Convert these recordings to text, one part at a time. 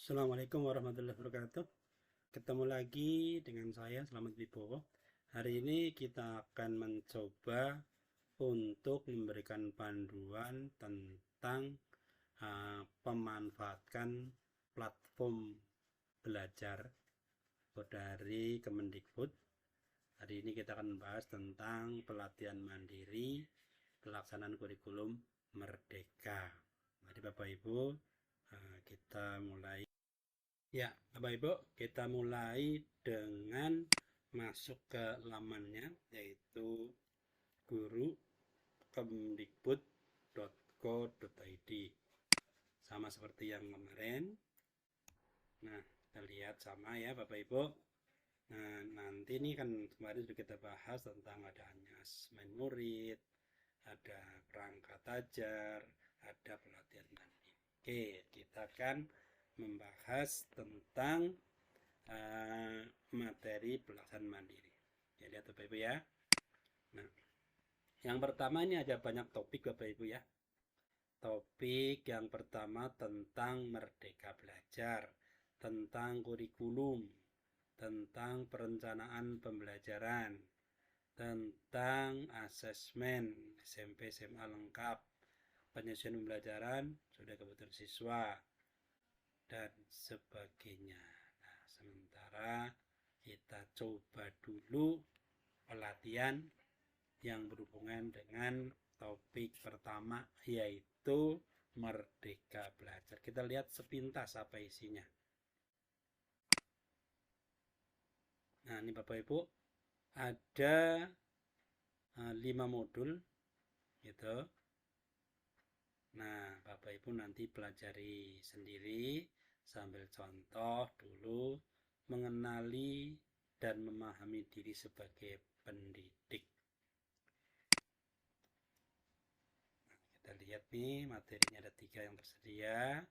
Assalamualaikum warahmatullahi wabarakatuh. Ketemu lagi dengan saya Selamat Wibowo. Hari ini kita akan mencoba untuk memberikan panduan tentang pemanfaatkan platform belajar dari Kemendikbud. Hari ini kita akan membahas tentang pelatihan mandiri pelaksanaan kurikulum Merdeka. Mari Bapak Ibu, kita mulai. Ya, Bapak Ibu, kita mulai dengan masuk ke lamannya, yaitu guru.kemdikbud.go.id. Sama seperti yang kemarin. Nah, kita lihat sama ya Bapak Ibu. Nah, nanti ini kan kemarin sudah kita bahas tentang adanya asesmen murid, ada perangkat ajar, ada pelatihan mandiri. Oke, kita akan membahas tentang materi pelaksanaan mandiri. Ya, lihat Bapak Ibu ya. Nah, yang pertama ini ada banyak topik Bapak Ibu ya. Topik yang pertama tentang Merdeka Belajar, tentang kurikulum, tentang perencanaan pembelajaran, tentang asesmen SMP SMA lengkap, penyusunan pembelajaran, sudah kebutuhan siswa, dan sebagainya. Nah, sementara kita coba dulu pelatihan yang berhubungan dengan topik pertama, yaitu Merdeka Belajar. Kita lihat sepintas apa isinya. Nah, ini Bapak Ibu, ada 5 modul gitu. Nah, Bapak Ibu nanti pelajari sendiri sambil contoh dulu, mengenali dan memahami diri sebagai pendidik. Nah, kita lihat nih materinya ada 3 yang tersedia.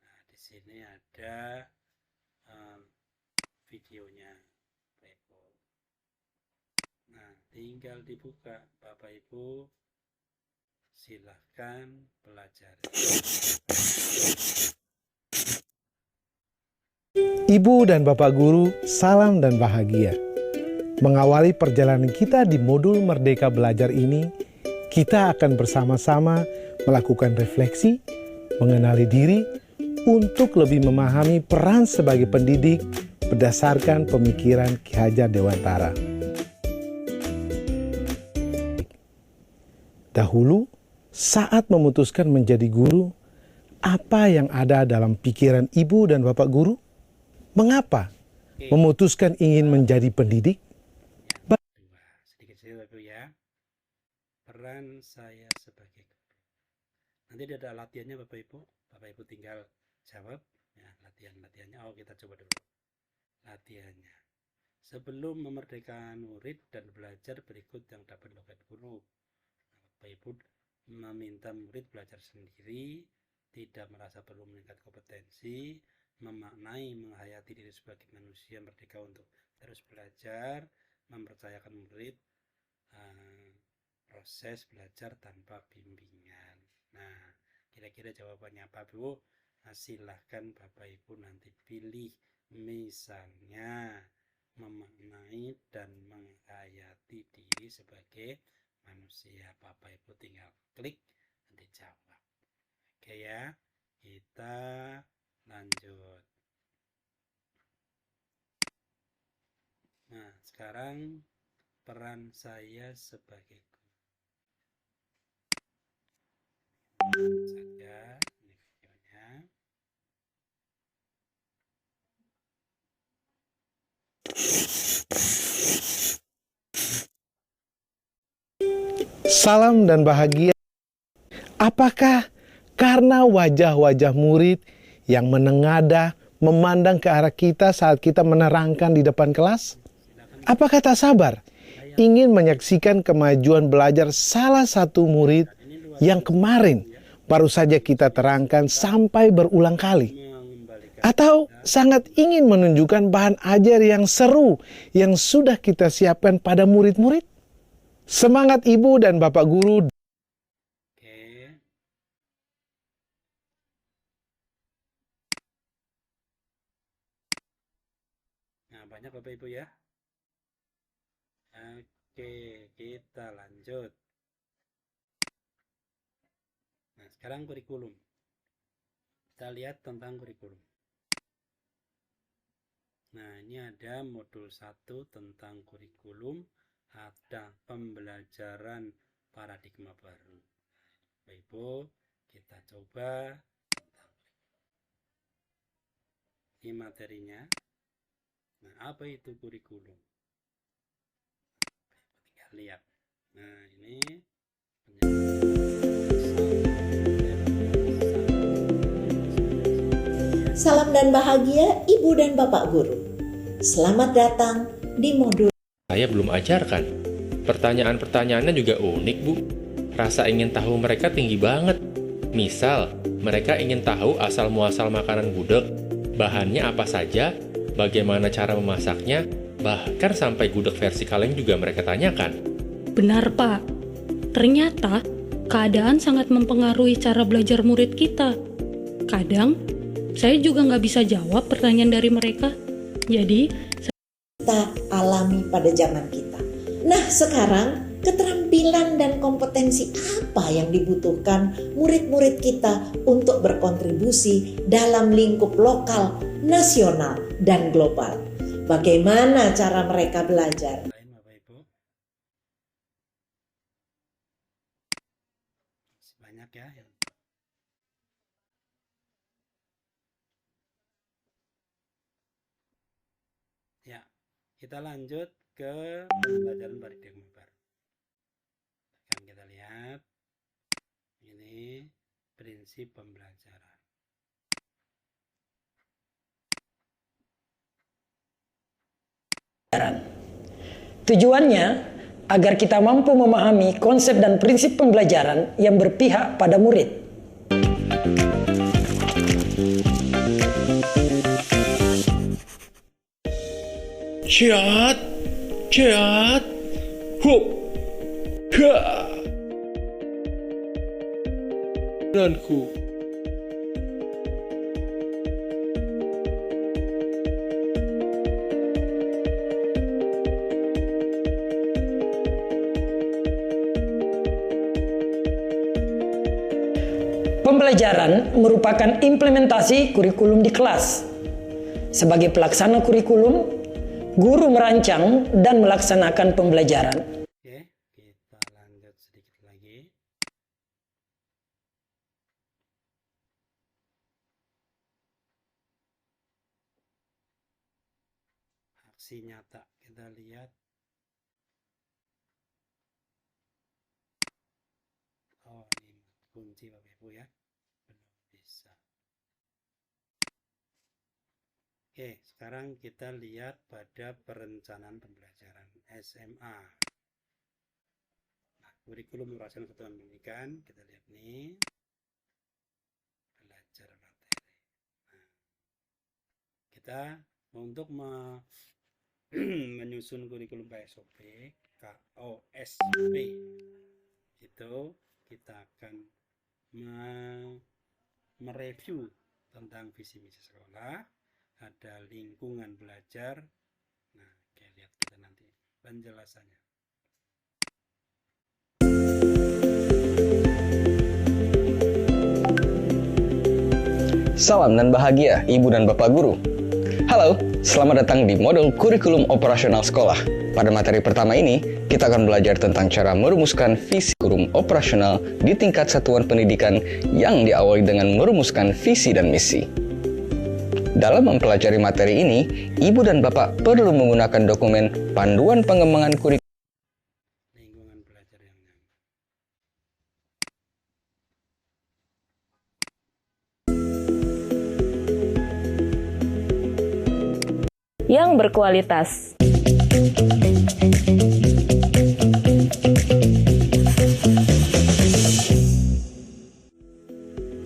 Nah, di sini ada videonya. Nah, tinggal dibuka Bapak Ibu, silahkan pelajari. Ibu dan Bapak Guru, salam dan bahagia. Mengawali perjalanan kita di modul Merdeka Belajar ini, kita akan bersama-sama melakukan refleksi, mengenali diri, untuk lebih memahami peran sebagai pendidik berdasarkan pemikiran Ki Hajar Dewantara. Dahulu, saat memutuskan menjadi guru, apa yang ada dalam pikiran Ibu dan Bapak Guru? Mengapa memutuskan ingin menjadi pendidik? Sedikit-sedikit Bapak ya. Peran saya sebagai guru. Nanti ada latihannya Bapak Ibu. Bapak Ibu tinggal jawab. Ya, latihannya. Oh, kita coba dulu. Latihannya. Sebelum memerdekakan murid dan belajar, berikut yang dapat dilakukan guru. Bapak Ibu meminta murid belajar sendiri, tidak merasa perlu meningkat kompetensi, memaknai, menghayati diri sebagai manusia merdeka untuk terus belajar, mempercayakan murid proses belajar tanpa bimbingan. Nah, kira-kira jawabannya apa Bu? Nah, silahkan Bapak Ibu nanti pilih, misalnya memaknai dan menghayati diri sebagai manusia. Bapak Ibu tinggal klik nanti jawab. Oke ya, kita lanjut. Nah, sekarang peran saya sebagai guru. Saja ini videonya. Salam dan bahagia. Apakah karena wajah-wajah murid yang menengadah memandang ke arah kita saat kita menerangkan di depan kelas? Apakah tak sabar ingin menyaksikan kemajuan belajar salah satu murid yang kemarin baru saja kita terangkan sampai berulang kali? Atau sangat ingin menunjukkan bahan ajar yang seru yang sudah kita siapkan pada murid-murid? Semangat Ibu dan Bapak Guru. banyak Bapak Ibu ya. Oke, kita lanjut. Nah, sekarang kurikulum. Kita lihat tentang kurikulum. Nah, ini ada modul 1 tentang kurikulum, ada pembelajaran paradigma baru. Bapak Ibu, kita coba. Ini materinya. Nah, apa itu kurikulum? Tinggal lihat. Nah, ini Salam dan bahagia Ibu dan Bapak Guru. Selamat datang di modul. Saya belum ajarkan. Pertanyaan-pertanyaannya juga unik, Bu. Rasa ingin tahu mereka tinggi banget. Misal, mereka ingin tahu asal-muasal makanan gudeg, bahannya apa saja, bagaimana cara memasaknya, bahkan sampai gudeg versi kaleng juga mereka tanyakan. Benar, Pak. Ternyata, keadaan sangat mempengaruhi cara belajar murid kita. Kadang, saya juga nggak bisa jawab pertanyaan dari mereka. Jadi, Kita alami pada zaman kita. Nah, sekarang keterampilan dan kompetensi apa yang dibutuhkan murid-murid kita untuk berkontribusi dalam lingkup lokal, nasional, dan global? Bagaimana cara mereka belajar? lain Bapak Ibu. Masih banyak ya yang ya, kita lanjut ke pembelajaran paradigma baru. Akan kita lihat ini prinsip pembelajaran. Tujuannya agar kita mampu memahami konsep dan prinsip pembelajaran yang berpihak pada murid. Ciat, ciat, hup, ha. Danku. Pembelajaran merupakan implementasi kurikulum di kelas. Sebagai pelaksana kurikulum, guru merancang dan melaksanakan pembelajaran. Oke, kita lanjut sedikit lagi. Aksi nyata kita lihat. Oh, ini kunci Bapak Ibu ya. Belum bisa. Oke, sekarang kita lihat pada perencanaan pembelajaran SMA. Nah, kurikulum operasional satuan pendidikan, kita lihat nih. Belajar materi. Nah, kita untuk menyusun kurikulum KSOP, KOSP, itu kita akan mereview tentang visi misi sekolah, ada lingkungan belajar. Nah, oke, lihat kita nanti penjelasannya. Salam dan bahagia Ibu dan Bapak Guru. Halo, selamat datang di modul kurikulum operasional sekolah. Pada materi pertama ini, kita akan belajar tentang cara merumuskan visi kurikulum operasional di tingkat satuan pendidikan yang diawali dengan merumuskan visi dan misi. Dalam mempelajari materi ini, Ibu dan Bapak perlu menggunakan dokumen Panduan Pengembangan Kurikulum Lingkungan belajar yang nyaman. yang berkualitas.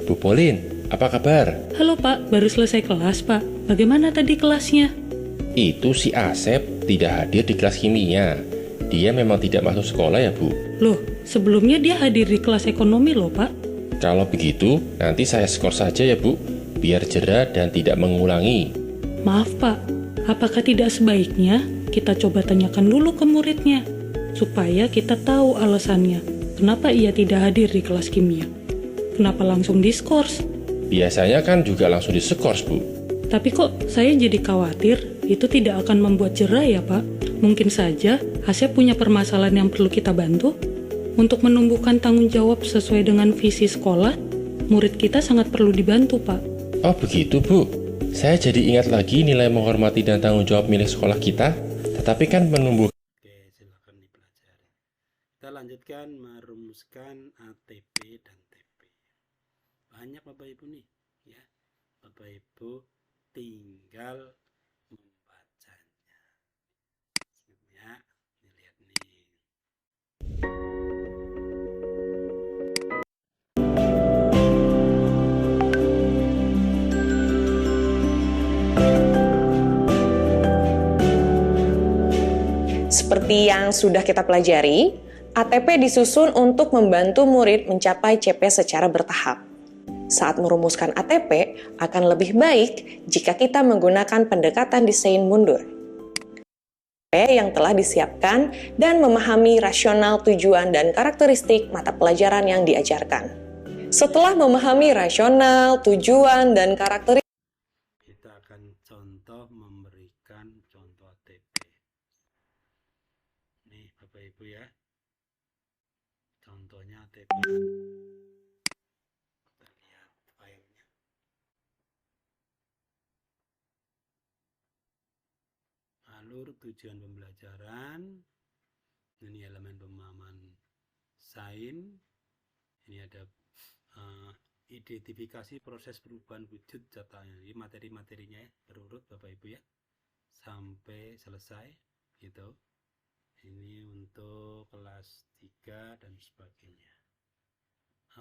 Bu Polin, apa kabar? halo Pak, baru selesai kelas Pak. Bagaimana tadi kelasnya? Itu si Asep tidak hadir di kelas kimia. Dia memang tidak masuk sekolah ya, Bu? Loh, sebelumnya dia hadir di kelas ekonomi loh Pak. Kalau begitu, nanti saya skor saja ya, Bu. Biar jera dan tidak mengulangi. Maaf Pak, apakah tidak sebaiknya kita coba tanyakan dulu ke muridnya, supaya kita tahu alasannya, kenapa ia tidak hadir di kelas kimia? Kenapa langsung diskors? Biasanya kan juga langsung diskors, Bu. Tapi kok saya jadi khawatir itu tidak akan membuat jera ya, Pak? Mungkin saja Asep punya permasalahan yang perlu kita bantu. Untuk menumbuhkan tanggung jawab sesuai dengan visi sekolah, murid kita sangat perlu dibantu, Pak. Oh begitu, Bu. Saya jadi ingat lagi nilai menghormati dan tanggung jawab milik sekolah kita, tetapi kan menumbuh. Oke, silakan dipelajari. Kita lanjutkan merumuskan ATP dan TP. Banyak Bapak Ibu nih, ya. Bapak Ibu tinggal membacanya. Ya, dilihat nih. Seperti yang sudah kita pelajari, ATP disusun untuk membantu murid mencapai CP secara bertahap. Saat merumuskan ATP, akan lebih baik jika kita menggunakan pendekatan desain mundur. ATP yang telah disiapkan dan memahami rasional tujuan dan karakteristik mata pelajaran yang diajarkan. Setelah memahami rasional, tujuan, dan karakteristik, Kita akan contoh memberikan contoh ATP. Nih Bapak Ibu ya. Contohnya ATP. Kita lihat filenya. Alur tujuan pembelajaran. Ini elemen pemahaman sains. Ini ada identifikasi proses perubahan wujud datanya. Ini materi-materinya ya, berurut Bapak Ibu ya, sampai selesai gitu. Ini untuk kelas 3 dan sebagainya.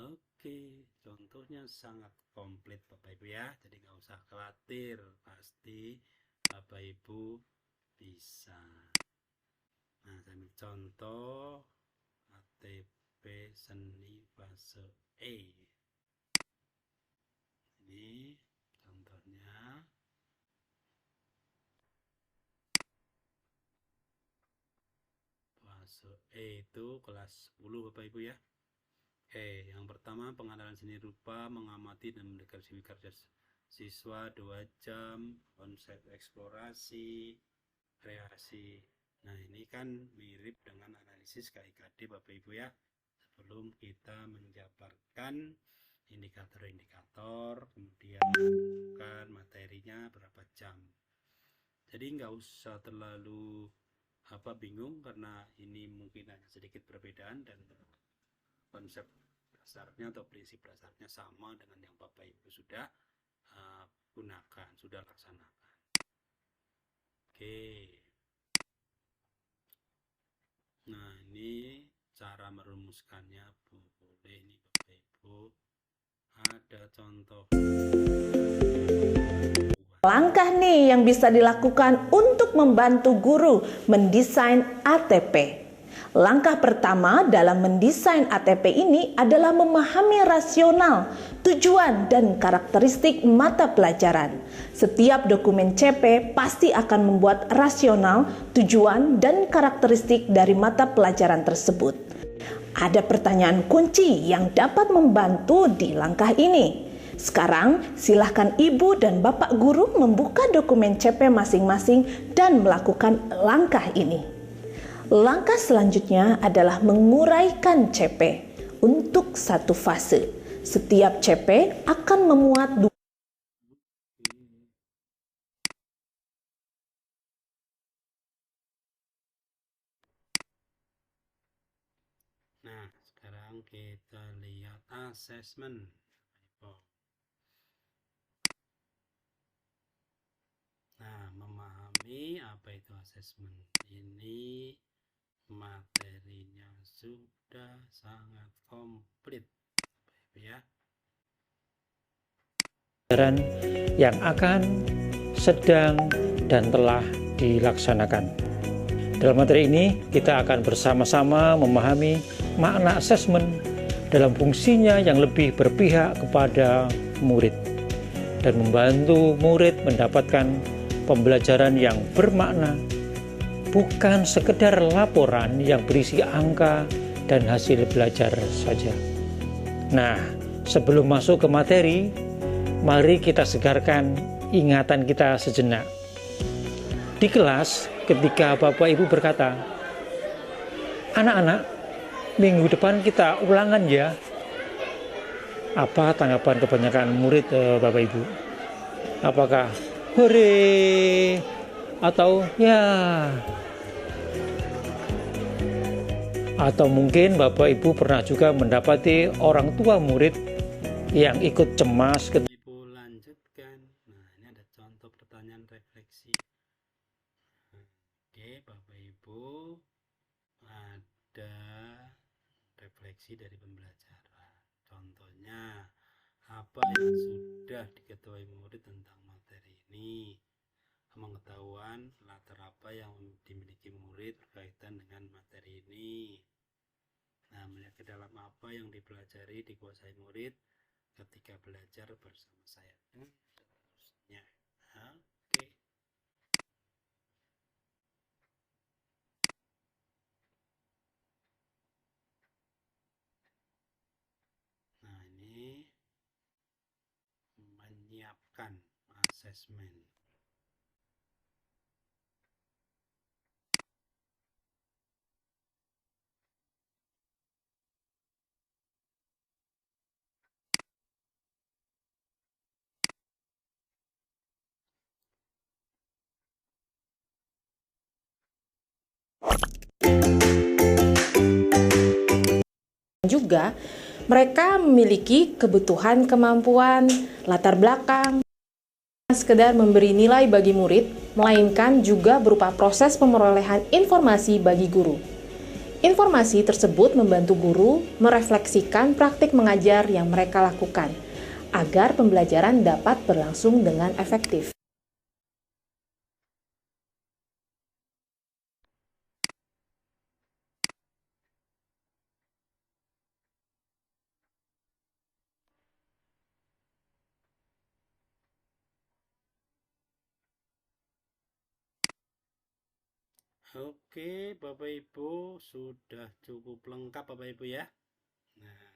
Oke, contohnya sangat komplit Bapak Ibu ya, jadi nggak usah khawatir, pasti Bapak Ibu bisa. Nah, sambil contoh ATP seni fase E. Ini contohnya. Fase E itu kelas 10 Bapak Ibu ya. Yang pertama pengenalan seni rupa, mengamati dan mendeskripsikan kerja siswa 2 jam, konsep eksplorasi, kreasi. Nah, ini kan mirip dengan analisis KIKD Bapak Ibu ya. Sebelum kita menjabarkan indikator-indikator, kemudian menentukan materinya berapa jam. Jadi nggak usah terlalu bingung, karena ini mungkin hanya sedikit perbedaan dan konsep dasarnya atau prinsip dasarnya sama dengan yang Bapak Ibu sudah gunakan, sudah laksanakan. Oke. Nah, ini cara merumuskannya boleh nih Bapak Ibu. Ada contoh. Langkah nih yang bisa dilakukan untuk membantu guru mendesain ATP. Langkah pertama dalam mendesain ATP ini adalah memahami rasional, tujuan, dan karakteristik mata pelajaran. Setiap dokumen CP pasti akan membuat rasional, tujuan, dan karakteristik dari mata pelajaran tersebut. Ada pertanyaan kunci yang dapat membantu di langkah ini. Sekarang, silahkan Ibu dan Bapak Guru membuka dokumen CP masing-masing dan melakukan langkah ini. Langkah selanjutnya adalah menguraikan CP untuk satu fase. Setiap CP akan memuat Nah, sekarang kita lihat asesmen. Nah, memahami apa itu asesmen. Ini materinya sudah sangat komplit ya. Yang akan, sedang, dan telah dilaksanakan. Dalam materi ini, kita akan bersama-sama memahami makna asesmen dalam fungsinya yang lebih berpihak kepada murid dan membantu murid mendapatkan pembelajaran yang bermakna, bukan sekedar laporan yang berisi angka dan hasil belajar saja. Nah, sebelum masuk ke materi, mari kita segarkan ingatan kita sejenak. Di kelas, ketika Bapak Ibu berkata, "Anak-anak, minggu depan kita ulangan ya." Apa tanggapan kebanyakan murid Bapak Ibu? Apakah hore atau ya? Atau mungkin Bapak Ibu pernah juga mendapati orang tua murid yang ikut cemas ketika Ibu lanjutkan. Nah, ini ada contoh pertanyaan refleksi. Oke, Bapak Ibu, ada refleksi dari pembelajaran. Contohnya, apa yang sudah diketahui murid tentang materi ini? Pengetahuan latar apa yang dimiliki murid berkaitan dengan materi ini. Nah, melihat ke dalam apa yang dipelajari dikuasai murid ketika belajar bersama saya, dan seterusnya. Oke. Nah, ini menyiapkan asesmen. Juga, mereka memiliki kebutuhan, kemampuan, latar belakang, sekedar memberi nilai bagi murid, melainkan juga berupa proses pemerolehan informasi bagi guru. Informasi tersebut membantu guru merefleksikan praktik mengajar yang mereka lakukan, agar pembelajaran dapat berlangsung dengan efektif. Oke, Bapak Ibu, sudah cukup lengkap Bapak Ibu ya. Nah,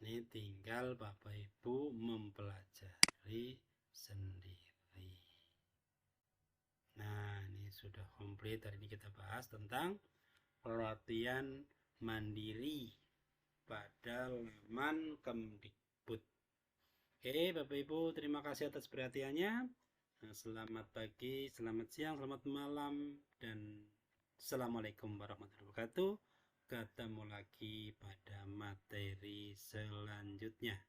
ini tinggal Bapak Ibu mempelajari sendiri. Nah, ini sudah komplit. Hari ini kita bahas tentang pelatihan mandiri pada laman Kemdikbud. Oke, Bapak Ibu, terima kasih atas perhatiannya. Selamat pagi, selamat siang, selamat malam, dan Assalamualaikum warahmatullahi wabarakatuh. Ketemu lagi pada materi selanjutnya.